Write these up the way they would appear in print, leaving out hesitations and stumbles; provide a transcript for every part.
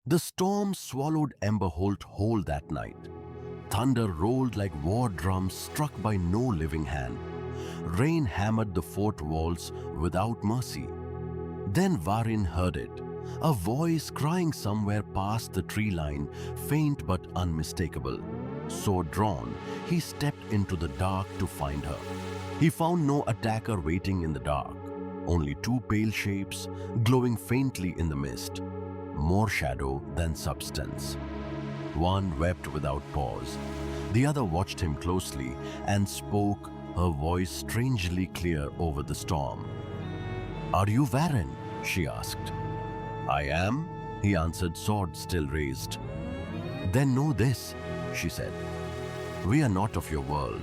The storm swallowed Emberholt whole that night. Thunder rolled like war drums struck by no living hand. Rain hammered the fort walls without mercy. Then Varin heard it, a voice crying somewhere past the tree line, faint but unmistakable. So drawn, he stepped into the dark to find her. He found no attacker waiting in the dark, only two pale shapes glowing faintly in the mist, more shadow than substance. One wept without pause. The other watched him closely and spoke, her voice strangely clear over the storm. "Are you Varin?" she asked. "I am," he answered, sword still raised. "Then know this," she said. "We are not of your world,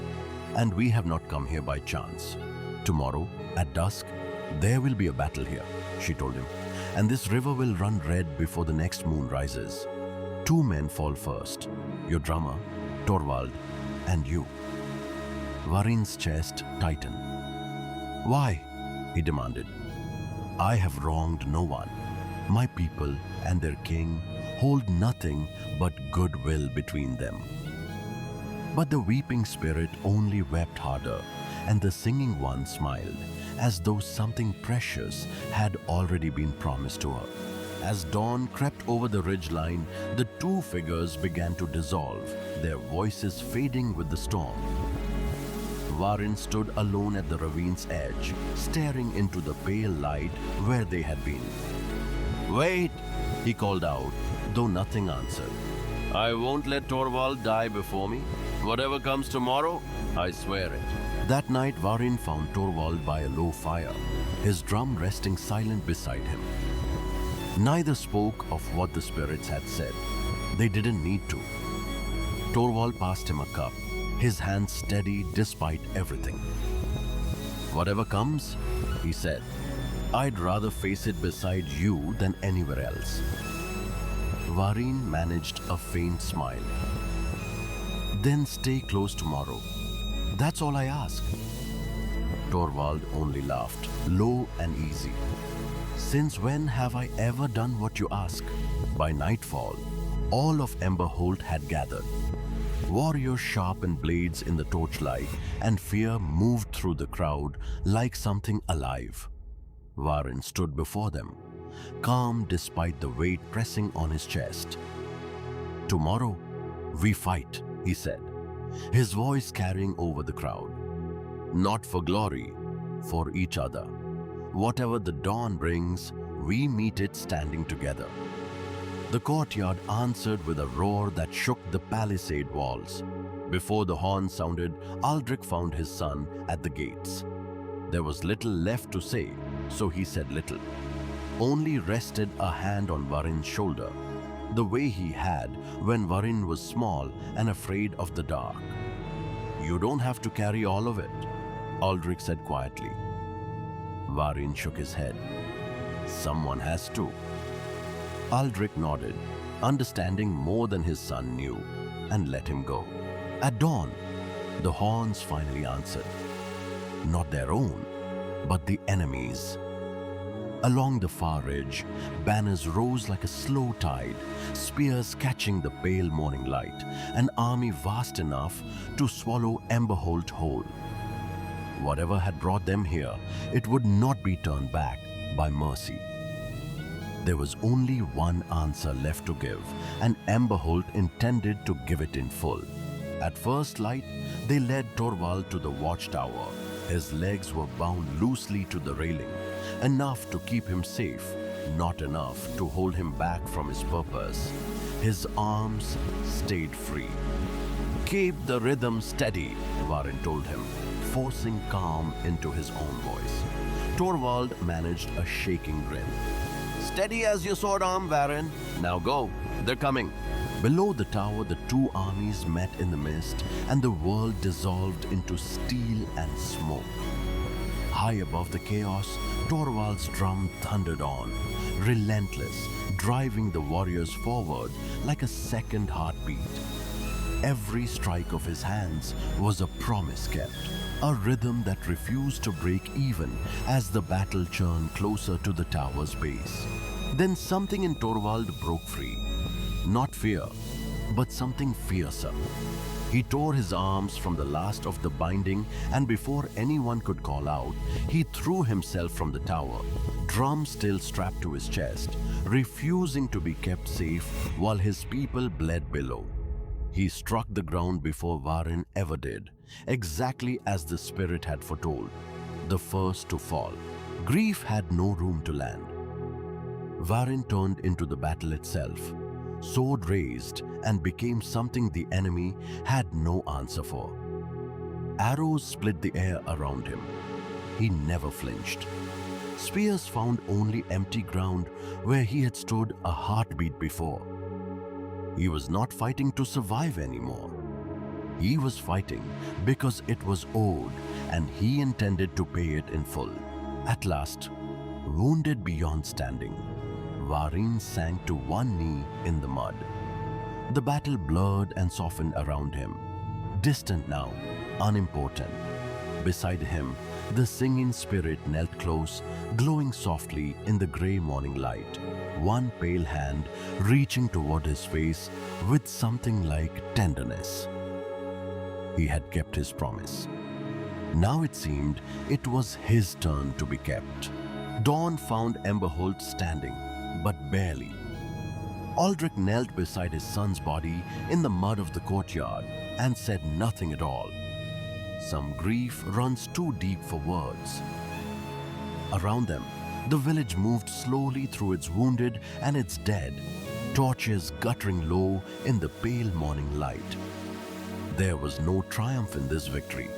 and we have not come here by chance. Tomorrow, at dusk, there will be a battle here," she told him, "and this river will run red before the next moon rises. Two men fall first, your drummer, Torvald, and you." Varin's chest tightened. "Why?" he demanded. "I have wronged no one. My people and their king hold nothing but goodwill between them." But the weeping spirit only wept harder, and the singing one smiled, as though something precious had already been promised to her. As dawn crept over the ridgeline, the two figures began to dissolve, their voices fading with the storm. Varin stood alone at the ravine's edge, staring into the pale light where they had been. "Wait!" he called out, though nothing answered. "I won't let Torvald die before me. Whatever comes tomorrow, I swear it." That night, Varin found Torvald by a low fire, his drum resting silent beside him. Neither spoke of what the spirits had said. They didn't need to. Torvald passed him a cup, his hands steady despite everything. "Whatever comes," he said, "I'd rather face it beside you than anywhere else." Varin managed a faint smile. "Then stay close tomorrow. That's all I ask." Torvald only laughed, low and easy. "Since when have I ever done what you ask?" By nightfall, all of Emberholt had gathered. Warriors sharpened blades in the torchlight, and fear moved through the crowd like something alive. Varin stood before them, calm despite the weight pressing on his chest. "Tomorrow, we fight," he said, his voice carrying over the crowd. "Not for glory, for each other. Whatever the dawn brings, we meet it standing together." The courtyard answered with a roar that shook the palisade walls. Before the horn sounded, Aldrich found his son at the gates. There was little left to say, so he said little. Only rested a hand on Varin's shoulder, the way he had when Varin was small and afraid of the dark. "You don't have to carry all of it," Aldrich said quietly. Varin shook his head. "Someone has to." Aldrich nodded, understanding more than his son knew, and let him go. At dawn, the horns finally answered. Not their own, but the enemy's. Along the far ridge, banners rose like a slow tide, spears catching the pale morning light, an army vast enough to swallow Emberholt whole. Whatever had brought them here, it would not be turned back by mercy. There was only one answer left to give, and Emberholt intended to give it in full. At first light, they led Torvald to the watchtower. His legs were bound loosely to the railing, enough to keep him safe, not enough to hold him back from his purpose. His arms stayed free. "Keep the rhythm steady," Varin told him, forcing calm into his own voice. Torvald managed a shaking grin. "Steady as your sword arm, Varin. Now go. They're coming." Below the tower, the two armies met in the mist, and the world dissolved into steel and smoke. High above the chaos, Torvald's drum thundered on, relentless, driving the warriors forward like a second heartbeat. Every strike of his hands was a promise kept, a rhythm that refused to break even as the battle churned closer to the tower's base. Then something in Torvald broke free. Not fear, but something fiercer. He tore his arms from the last of the binding, and before anyone could call out, he threw himself from the tower, drum still strapped to his chest, refusing to be kept safe while his people bled below. He struck the ground before Varin ever did, exactly as the spirit had foretold, the first to fall. Grief had no room to land. Varin turned into the battle itself, sword raised, and became something the enemy had no answer for. Arrows split the air around him. He never flinched. Spears found only empty ground where he had stood a heartbeat before. He was not fighting to survive anymore. He was fighting because it was owed, and he intended to pay it in full. At last, wounded beyond standing, Varin sank to one knee in the mud. The battle blurred and softened around him, distant now, unimportant. Beside him, the singing spirit knelt close, glowing softly in the grey morning light, one pale hand reaching toward his face with something like tenderness. He had kept his promise. Now it seemed it was his turn to be kept. Dawn found Emberholt standing, but barely. Aldrich knelt beside his son's body in the mud of the courtyard and said nothing at all. Some grief runs too deep for words. Around them, the village moved slowly through its wounded and its dead, torches guttering low in the pale morning light. There was no triumph in this victory,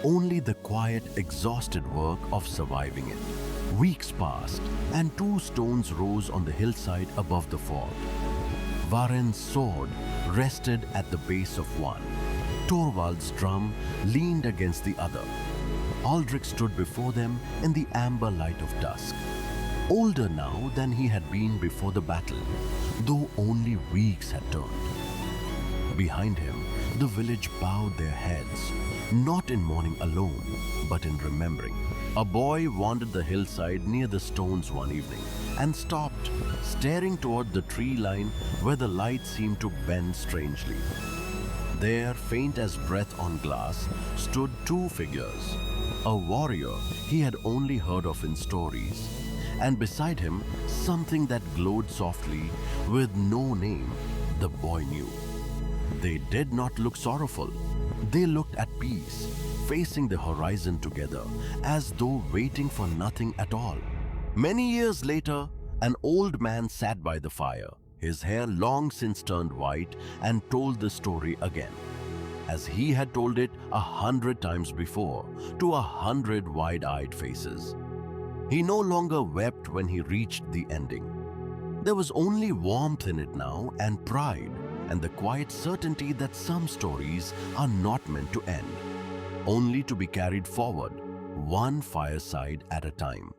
only the quiet, exhausted work of surviving it. Weeks passed, and two stones rose on the hillside above the fort. Varin's sword rested at the base of one. Torvald's drum leaned against the other. Aldrich stood before them in the amber light of dusk, older now than he had been before the battle, though only weeks had turned. Behind him, the village bowed their heads, not in mourning alone, but in remembering. A boy wandered the hillside near the stones one evening and stopped, staring toward the tree line where the light seemed to bend strangely. There, faint as breath on glass, stood two figures. A warrior he had only heard of in stories, and beside him, something that glowed softly with no name the boy knew. They did not look sorrowful. They looked at peace, facing the horizon together, as though waiting for nothing at all. Many years later, an old man sat by the fire, his hair long since turned white, and told the story again, as he had told it 100 times before, to 100 wide-eyed faces. He no longer wept when he reached the ending. There was only warmth in it now, and pride, and the quiet certainty that some stories are not meant to end, only to be carried forward, one fireside at a time.